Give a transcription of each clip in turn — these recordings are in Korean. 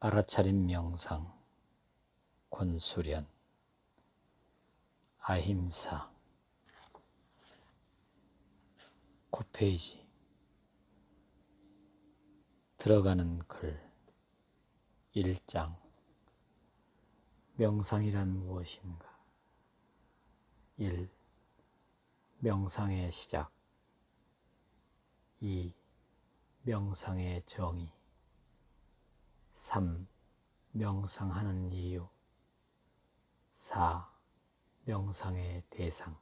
알아차림 명상 권수련 아힘사 9페이지 들어가는 글 1장 명상이란 무엇인가? 1. 명상의 시작 2. 명상의 정의 3. 명상하는 이유 4. 명상의 대상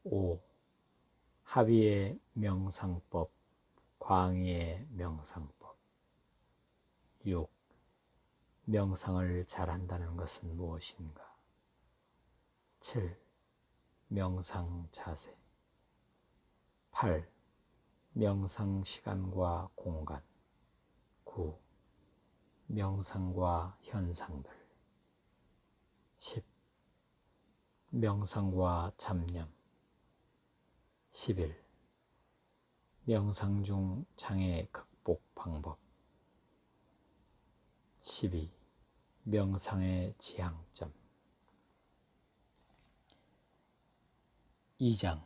5. 합의의 명상법, 광의의 명상법 6. 명상을 잘한다는 것은 무엇인가? 7. 명상 자세 8. 명상 시간과 공간 9. 명상과 현상들 10. 명상과 잡념 11. 명상 중 장애 극복 방법 12. 명상의 지향점 2장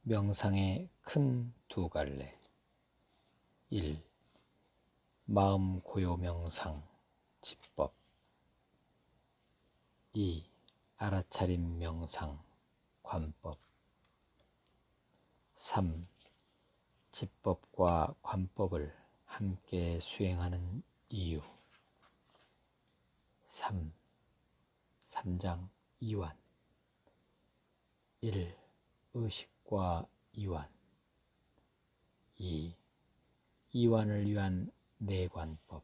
명상의 큰 두 갈래 1. 마음 고요 명상 지법 2. 알아차림 명상 관법 3. 지법과 관법을 함께 수행하는 이유 3장 이완 1. 의식과 이완 2. 이완을 위한 내관법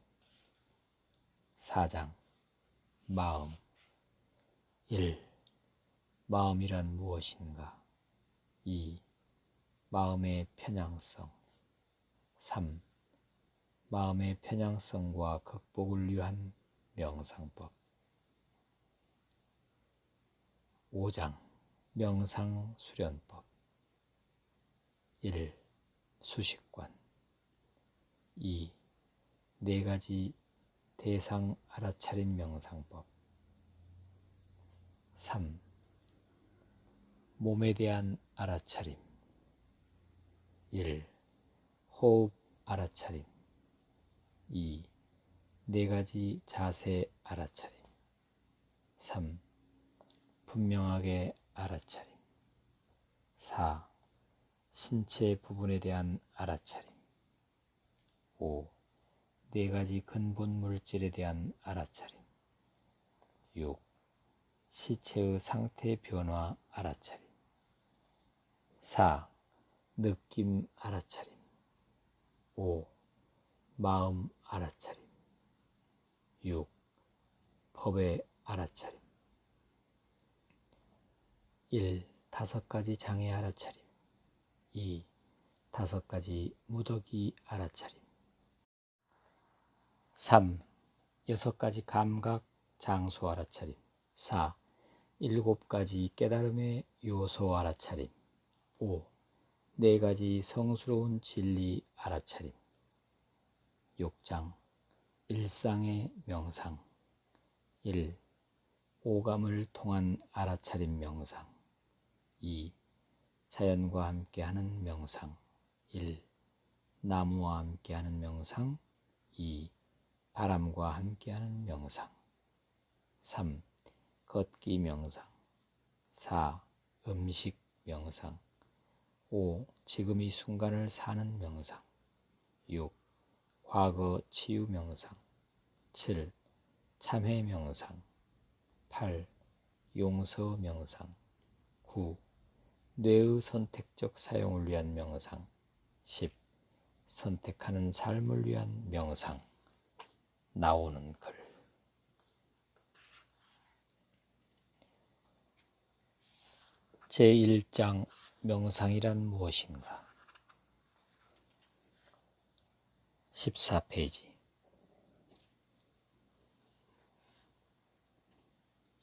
4장 마음 1. 마음이란 무엇인가? 2. 마음의 편향성 3. 마음의 편향성과 극복을 위한 명상법 5장 명상 수련법 1. 수식관 2. 4가지 대상 알아차림 명상법 3. 몸에 대한 알아차림 1. 호흡 알아차림 2. 4가지 자세 알아차림 3. 분명하게 알아차림 4. 신체 부분에 대한 알아차림 5. 4가지 근본 물질에 대한 알아차림 6. 시체의 상태 변화 알아차림 4. 느낌 알아차림 5. 마음 알아차림 6. 법의 알아차림 1. 5가지 장애 알아차림 2. 5가지 무더기 알아차림 3. 6가지 감각 장소 알아차림 4. 7가지 깨달음의 요소 알아차림 5. 4가지 성스러운 진리 알아차림 6장 일상의 명상 1. 오감을 통한 알아차림 명상 2. 자연과 함께하는 명상 1. 나무와 함께하는 명상 2. 바람과 함께하는 명상 3. 걷기 명상 4. 음식 명상 5. 지금 이 순간을 사는 명상 6. 과거 치유 명상 7. 참회 명상 8. 용서 명상 9. 뇌의 선택적 사용을 위한 명상 10. 선택하는 삶을 위한 명상 나오는 글 제1장 명상이란 무엇인가? 14페이지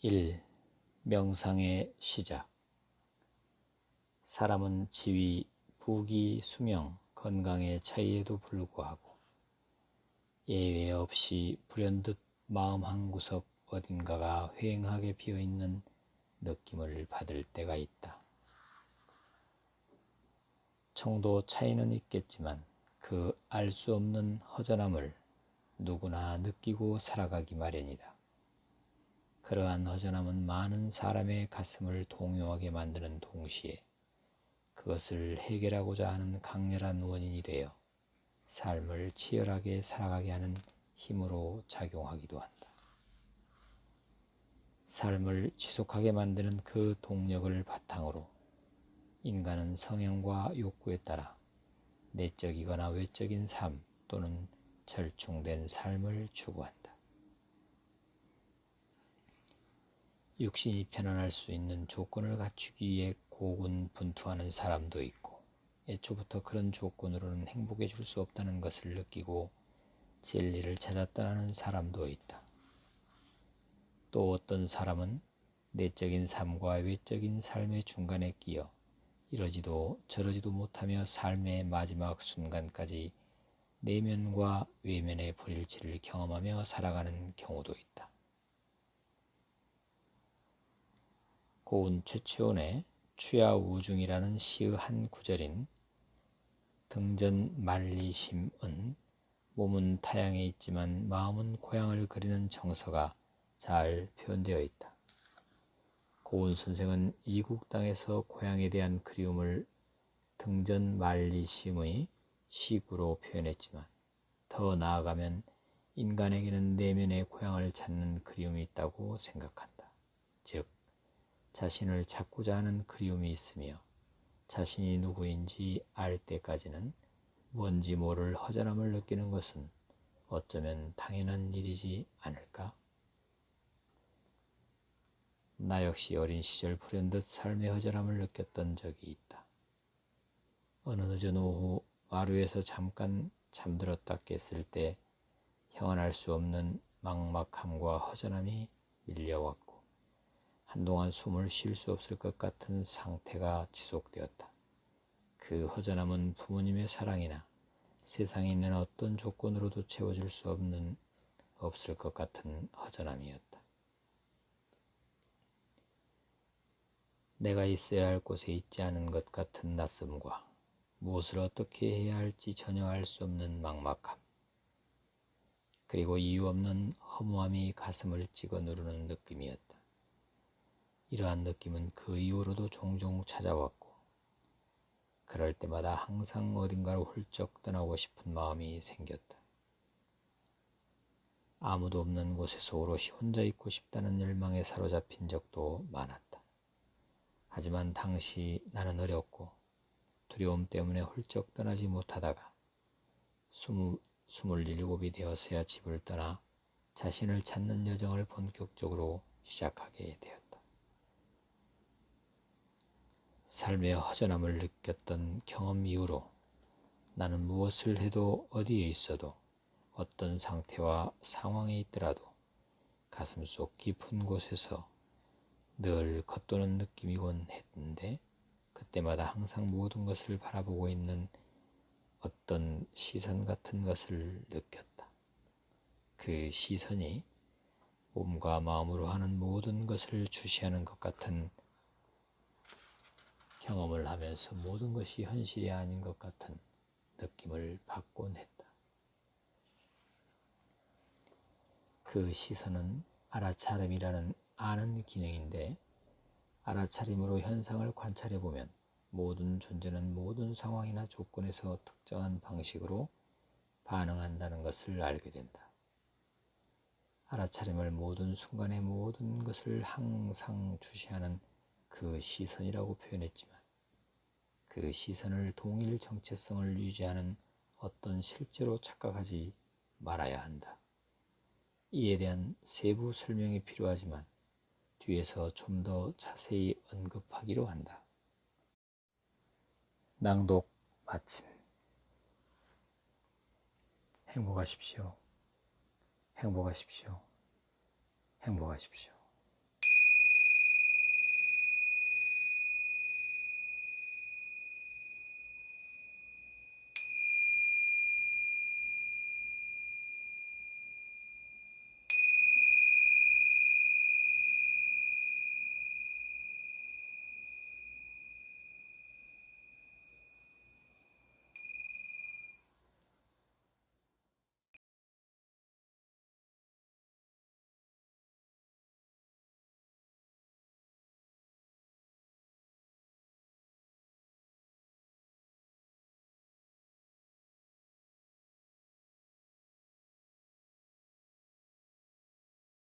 1. 명상의 시작 사람은 지위, 부귀, 수명, 건강의 차이에도 불구하고 예외 없이 불현듯 마음 한구석 어딘가가 휑하게 비어있는 느낌을 받을 때가 있다. 정도 차이는 있겠지만 그 알 수 없는 허전함을 누구나 느끼고 살아가기 마련이다. 그러한 허전함은 많은 사람의 가슴을 동요하게 만드는 동시에 그것을 해결하고자 하는 강렬한 원인이 되어 삶을 치열하게 살아가게 하는 힘으로 작용하기도 한다. 삶을 지속하게 만드는 그 동력을 바탕으로 인간은 성향과 욕구에 따라 내적이거나 외적인 삶 또는 절충된 삶을 추구한다. 육신이 편안할 수 있는 조건을 갖추기 위해 고군분투하는 사람도 있고, 애초부터 그런 조건으로는 행복해 줄 수 없다는 것을 느끼고 진리를 찾아 떠나는 사람도 있다. 또 어떤 사람은 내적인 삶과 외적인 삶의 중간에 끼어 이러지도 저러지도 못하며 삶의 마지막 순간까지 내면과 외면의 불일치를 경험하며 살아가는 경우도 있다. 고운 최치원의 추야우중이라는 시의 한 구절인 등전만리심은 몸은 타양에 있지만 마음은 고향을 그리는 정서가 잘 표현되어 있다. 고운 선생은 이국 땅에서 고향에 대한 그리움을 등전만리심의 시구로 표현했지만 더 나아가면 인간에게는 내면의 고향을 찾는 그리움이 있다고 생각한다. 즉, 자신을 찾고자 하는 그리움이 있으며 자신이 누구인지 알 때까지는 뭔지 모를 허전함을 느끼는 것은 어쩌면 당연한 일이지 않을까? 나 역시 어린 시절 불현듯 삶의 허전함을 느꼈던 적이 있다. 어느 늦은 오후 마루에서 잠깐 잠들었다 깼을 때 형언할 수 없는 막막함과 허전함이 밀려왔고 한동안 숨을 쉴 수 없을 것 같은 상태가 지속되었다. 그 허전함은 부모님의 사랑이나 세상에 있는 어떤 조건으로도 채워줄 수 없을 것 같은 허전함이었다. 내가 있어야 할 곳에 있지 않은 것 같은 낯섦과 무엇을 어떻게 해야 할지 전혀 알 수 없는 막막함, 그리고 이유 없는 허무함이 가슴을 찍어 누르는 느낌이었다. 이러한 느낌은 그 이후로도 종종 찾아왔고 그럴 때마다 항상 어딘가로 훌쩍 떠나고 싶은 마음이 생겼다. 아무도 없는 곳에서 오롯이 혼자 있고 싶다는 열망에 사로잡힌 적도 많았다. 하지만 당시 나는 어렸고 두려움 때문에 훌쩍 떠나지 못하다가 27이 되어서야 집을 떠나 자신을 찾는 여정을 본격적으로 시작하게 되었다. 삶의 허전함을 느꼈던 경험 이후로 나는 무엇을 해도 어디에 있어도 어떤 상태와 상황에 있더라도 가슴속 깊은 곳에서 늘 겉도는 느낌이곤 했는데 그때마다 항상 모든 것을 바라보고 있는 어떤 시선 같은 것을 느꼈다. 그 시선이 몸과 마음으로 하는 모든 것을 주시하는 것 같은 경험을 하면서 모든 것이 현실이 아닌 것 같은 느낌을 받곤 했다. 그 시선은 알아차림이라는 아는 기능인데 알아차림으로 현상을 관찰해보면 모든 존재는 모든 상황이나 조건에서 특정한 방식으로 반응한다는 것을 알게 된다. 알아차림을 모든 순간의 모든 것을 항상 주시하는 그 시선이라고 표현했지만 그 시선을 동일 정체성을 유지하는 어떤 실제로 착각하지 말아야 한다. 이에 대한 세부 설명이 필요하지만 뒤에서 좀 더 자세히 언급하기로 한다. 낭독 마침. 행복하십시오. 행복하십시오. 행복하십시오.